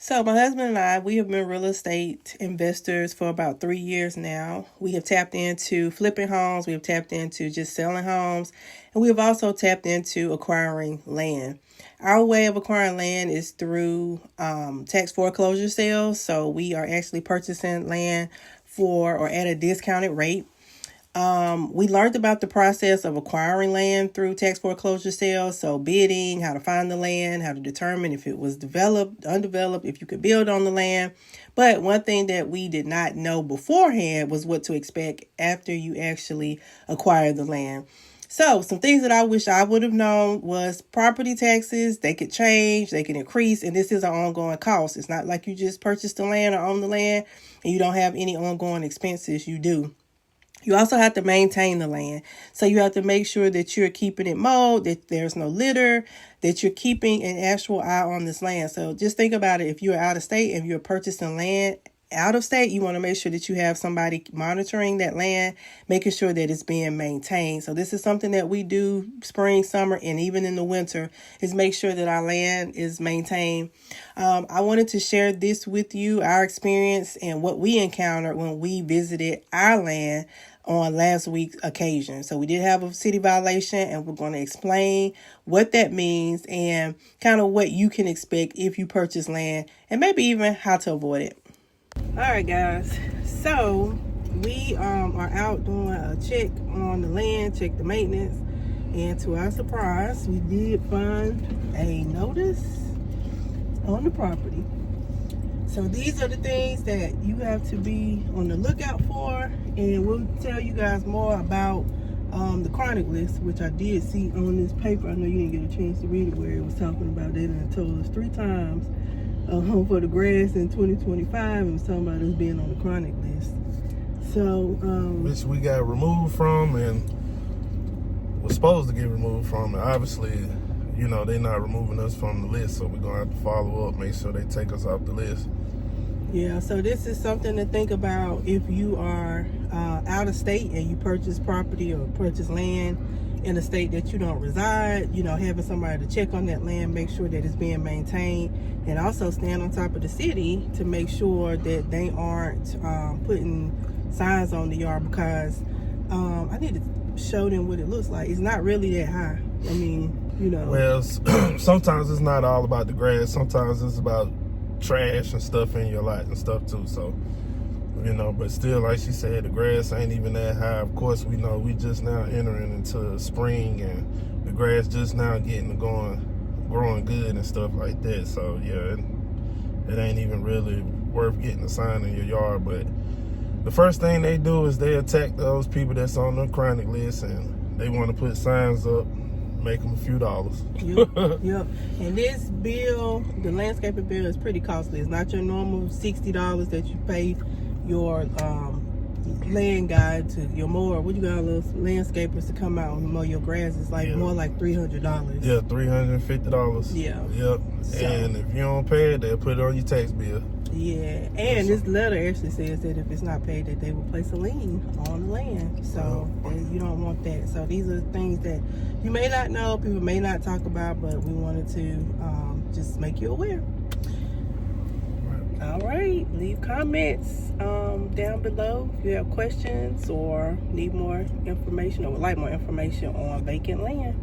So my husband and I, we have been real estate investors for about 3 years now. We have tapped into flipping homes. We have tapped into just selling homes. And we have also tapped into acquiring land. Our way of acquiring land is through tax foreclosure sales. So we are actually purchasing land for or at a discounted rate. We learned about the process of acquiring land through tax foreclosure sales. So bidding, how to find the land, how to determine if it was developed, undeveloped, if you could build on the land. But one thing that we did not know beforehand was what to expect after you actually acquire the land. So some things that I wish I would have known was property taxes. They could change, they can increase, and this is an ongoing cost. It's not like you just purchased the land or own the land and you don't have any ongoing expenses. You do. You also have to maintain the land. So you have to make sure that you're keeping it mowed, that there's no litter, that you're keeping an actual eye on this land. So just think about it. If you're out of state and you're purchasing land out of state, you want to make sure that you have somebody monitoring that land, making sure that it's being maintained. So this is something that we do spring, summer, and even in the winter, is make sure that our land is maintained. I wanted to share this with you, our experience and what we encountered when we visited our land on last week's occasion. So we did have a city violation, and we're going to explain what that means and kind of what you can expect if you purchase land, and maybe even how to avoid it. All right, guys. So we are out doing a check on the land, check the maintenance, and to our surprise, we did find a notice on the property. So these are the things that you have to be on the lookout for, and we'll tell you guys more about the chronic list, which I did see on this paper. I know you didn't get a chance to read it, where it was talking about it, and it told us 3 times for the grass in 2025, and was talking about us being on the chronic list. So which we got removed from and was supposed to get removed from, and obviously, you know, they're not removing us from the list, so we're gonna have to follow up, make sure they take us off the list. Yeah, so this is something to think about if you are out of state and you purchase property or purchase land in a state that you don't reside. You know, having somebody to check on that land, make sure that it's being maintained, and also stand on top of the city to make sure that they aren't putting signs on the yard, because I need to show them what it looks like. It's not really that high. I mean, you know. Well, sometimes it's not all about the grass. Sometimes it's about trash and stuff in your lot and stuff too. So, you know, but still, like she said, the grass ain't even that high. Of course, we know we just now entering into spring, and the grass just now getting growing good and stuff like that. So yeah, it ain't even really worth getting a sign in your yard. But the first thing they do is they attack those people that's on the chronic list, and they want to put signs up, make them a few dollars. Yep. And this bill, the landscaping bill, is pretty costly. It's not your normal $60 that you pay your land guy to your mower. What you got, those landscapers to come out and mow your grass? It's like more like $300. Yeah, $350. Yeah. Yep. So, and if you don't pay it, they'll put it on your tax bill. Yeah, and this letter actually says that if it's not paid, that they will place a lien on the land. So you don't want that. So these are things that you may not know, people may not talk about, but we wanted to just make you aware. All right, leave comments down below if you have questions or need more information or would like more information on vacant land.